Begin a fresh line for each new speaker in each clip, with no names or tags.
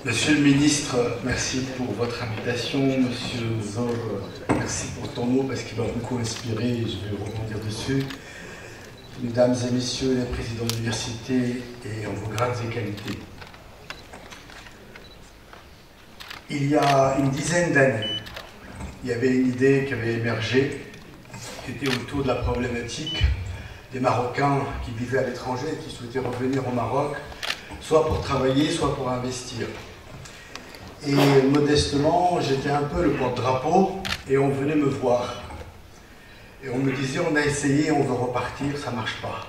Monsieur le ministre, merci pour votre invitation. Monsieur Zor, merci pour ton mot parce qu'il m'a beaucoup inspiré et je vais rebondir dessus. Mesdames et messieurs les présidents d'université et en vos grades et qualités. Il y a une dizaine d'années, il y avait une idée qui avait émergé, qui était autour de la problématique des Marocains qui vivaient à l'étranger et qui souhaitaient revenir au Maroc, soit pour travailler, soit pour investir. Et modestement, j'étais un peu le porte-drapeau et on venait me voir. Et on me disait, on a essayé, on veut repartir, ça ne marche pas.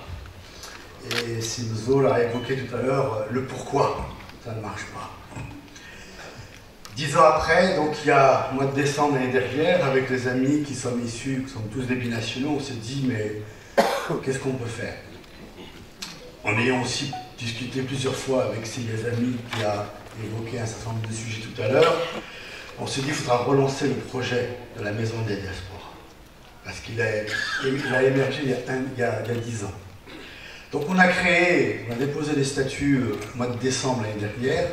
Et Simzo l'a évoqué tout à l'heure, le pourquoi ça ne marche pas. 10 ans après, donc il y a le mois de décembre l'année dernière, avec les amis qui sommes issus, qui sont tous des binationaux, on s'est dit, mais qu'est-ce qu'on peut faire? En ayant aussi discuté plusieurs fois avec ces amis qui a évoqué un certain nombre de sujets tout à l'heure, on s'est dit qu'il faudra relancer le projet de la Maison des Diasporas. Parce qu'il a émergé il y a 10 ans. Donc on a déposé les statuts au mois de décembre l'année dernière,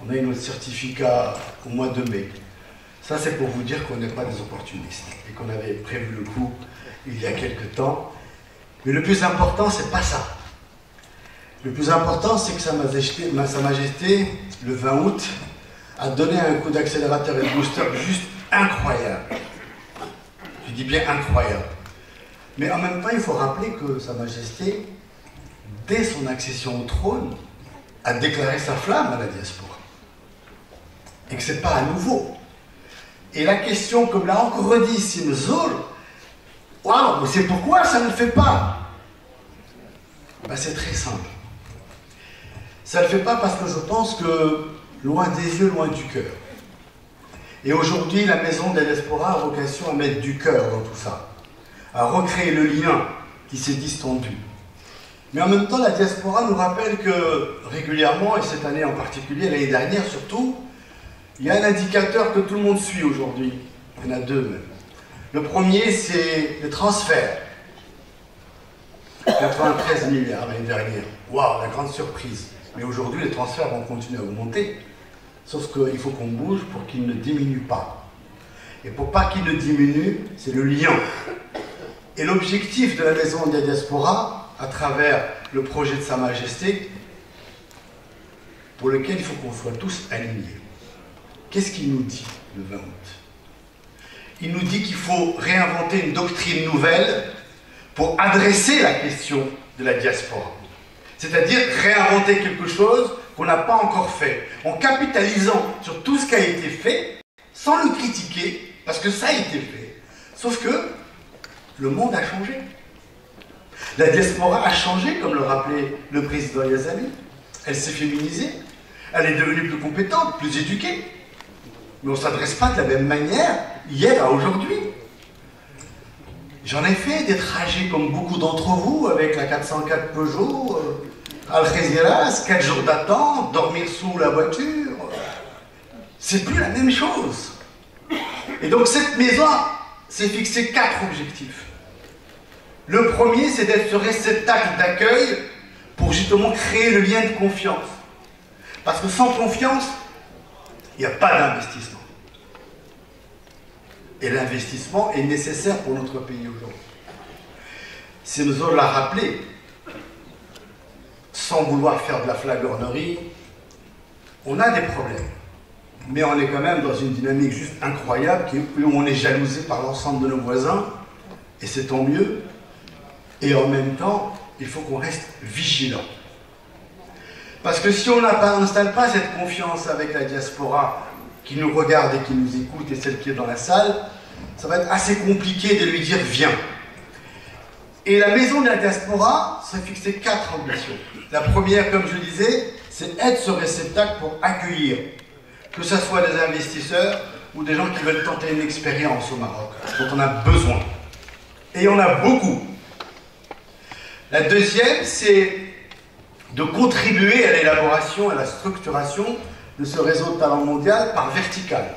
on a eu notre certificat au mois de mai. Ça c'est pour vous dire qu'on n'est pas des opportunistes et qu'on avait prévu le coup il y a quelques temps. Mais le plus important, c'est pas ça. Le plus important, c'est que Sa Majesté, le 20 août, a donné un coup d'accélérateur et de booster juste incroyable. Je dis bien incroyable. Mais en même temps, il faut rappeler que Sa Majesté, dès son accession au trône, a déclaré sa flamme à la diaspora. Et que ce n'est pas à nouveau. Et la question, comme l'a encore redit Simzo, waouh, mais c'est pourquoi ça ne le fait pas? Ben, c'est très simple. Ça ne le fait pas parce que je pense que loin des yeux, loin du cœur. Et aujourd'hui, la Maison de la Diaspora a vocation à mettre du cœur dans tout ça, à recréer le lien qui s'est distendu. Mais en même temps, la diaspora nous rappelle que régulièrement, et cette année en particulier, l'année dernière surtout, il y a un indicateur que tout le monde suit aujourd'hui. Il y en a deux même. Le premier, c'est le transfert. 93 milliards l'année dernière. Waouh, la grande surprise. Mais aujourd'hui, les transferts vont continuer à augmenter. Sauf qu'il faut qu'on bouge pour qu'ils ne diminuent pas. Et pour pas qu'ils ne diminuent, c'est le lien. Et l'objectif de la Maison de la Diaspora, à travers le projet de Sa Majesté, pour lequel il faut qu'on soit tous alignés. Qu'est-ce qu'il nous dit le 20 août? Il nous dit qu'il faut réinventer une doctrine nouvelle pour adresser la question de la diaspora. C'est-à-dire réinventer quelque chose qu'on n'a pas encore fait, en capitalisant sur tout ce qui a été fait, sans le critiquer, parce que ça a été fait. Sauf que le monde a changé. La diaspora a changé, comme le rappelait le président Yazami. Elle s'est féminisée, elle est devenue plus compétente, plus éduquée. Mais on ne s'adresse pas de la même manière hier à aujourd'hui. J'en ai fait des trajets comme beaucoup d'entre vous, avec la 404 Peugeot, Algeciras, 4 jours d'attente, dormir sous la voiture. C'est plus la même chose. Et donc cette maison s'est fixé 4 objectifs. Le premier, c'est d'être ce réceptacle d'accueil pour justement créer le lien de confiance. Parce que sans confiance, il n'y a pas d'investissement. Et l'investissement est nécessaire pour notre pays aujourd'hui. Simzo l'a rappelé, sans vouloir faire de la flagornerie, on a des problèmes. Mais on est quand même dans une dynamique juste incroyable où on est jalousé par l'ensemble de nos voisins, et c'est tant mieux. Et en même temps, il faut qu'on reste vigilant. Parce que si on n'installe pas cette confiance avec la diaspora qui nous regarde et qui nous écoute et celle qui est dans la salle, ça va être assez compliqué de lui dire « viens ». Et la Maison de la Diaspora s'est fixé 4 ambitions. La première, comme je le disais, c'est être ce réceptacle pour accueillir, que ce soit des investisseurs ou des gens qui veulent tenter une expérience au Maroc, dont on a besoin. Et on a beaucoup. La deuxième, c'est de contribuer à l'élaboration et à la structuration de ce réseau de talent mondial par verticale.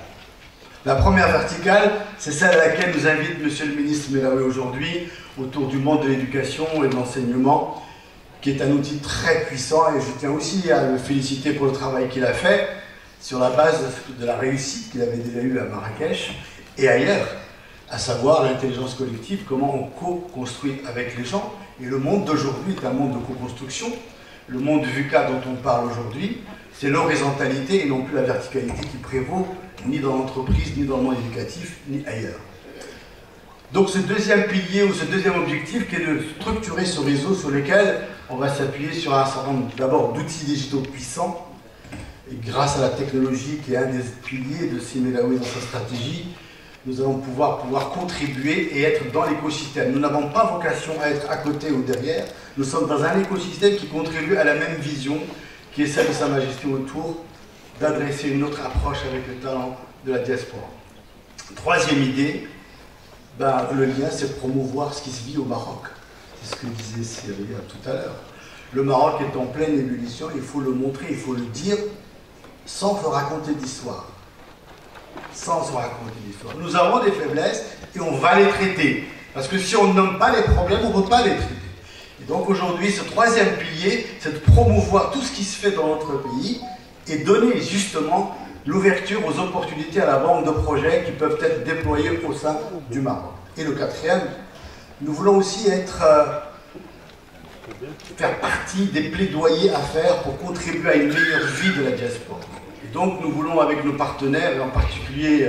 La première verticale, c'est celle à laquelle nous invite Monsieur le ministre Mellaoui aujourd'hui, autour du monde de l'éducation et de l'enseignement, qui est un outil très puissant, et je tiens aussi à le féliciter pour le travail qu'il a fait, sur la base de la réussite qu'il avait déjà eue à Marrakech et ailleurs, à savoir l'intelligence collective, comment on co-construit avec les gens. Et le monde d'aujourd'hui est un monde de co-construction. Le monde VUCA dont on parle aujourd'hui, c'est l'horizontalité et non plus la verticalité qui prévaut, ni dans l'entreprise, ni dans le monde éducatif, ni ailleurs. Donc ce deuxième pilier ou ce deuxième objectif qui est de structurer ce réseau sur lequel on va s'appuyer sur un certain nombre d'abord d'outils digitaux puissants, et grâce à la technologie qui est un des piliers de Simelaoui dans sa stratégie, nous allons pouvoir contribuer et être dans l'écosystème. Nous n'avons pas vocation à être à côté ou derrière, nous sommes dans un écosystème qui contribue à la même vision qui est celle de Sa Majesté autour d'adresser une autre approche avec le talent de la diaspora. Troisième idée, le lien, c'est de promouvoir ce qui se vit au Maroc. C'est ce que disait Cyril tout à l'heure. Le Maroc est en pleine ébullition, il faut le montrer, il faut le dire, sans se raconter d'histoire. Sans se raconter d'histoire. Nous avons des faiblesses et on va les traiter. Parce que si on ne nomme pas les problèmes, on ne peut pas les traiter. Et donc aujourd'hui, ce troisième pilier, c'est de promouvoir tout ce qui se fait dans notre pays et donner justement l'ouverture aux opportunités à la banque de projets qui peuvent être déployés au sein du Maroc. Et le quatrième, nous voulons aussi faire partie des plaidoyers à faire pour contribuer à une meilleure vie de la diaspora. Et donc nous voulons avec nos partenaires, et en particulier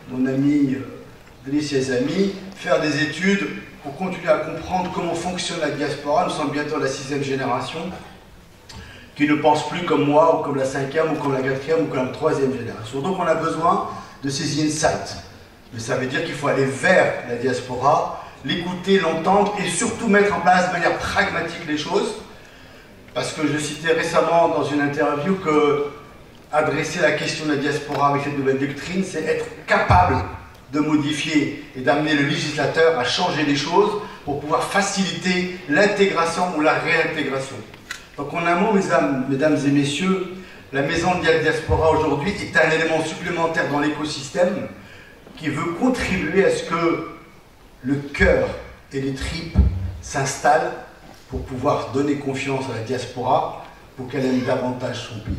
mon ami Denis et ses amis, faire des études pour continuer à comprendre comment fonctionne la diaspora. Nous sommes bientôt la 6e génération qui ne pense plus comme moi, ou comme la 5e, ou comme la 4e, ou comme la 3e génération. Donc on a besoin de ces insights. Mais ça veut dire qu'il faut aller vers la diaspora, l'écouter, l'entendre, et surtout mettre en place de manière pragmatique les choses. Parce que je citais récemment dans une interview que adresser la question de la diaspora avec cette nouvelle doctrine, c'est être capable de modifier et d'amener le législateur à changer les choses pour pouvoir faciliter l'intégration ou la réintégration. Donc en un mot, mesdames et messieurs, la maison de la diaspora aujourd'hui est un élément supplémentaire dans l'écosystème qui veut contribuer à ce que le cœur et les tripes s'installent pour pouvoir donner confiance à la diaspora pour qu'elle aime davantage son pays.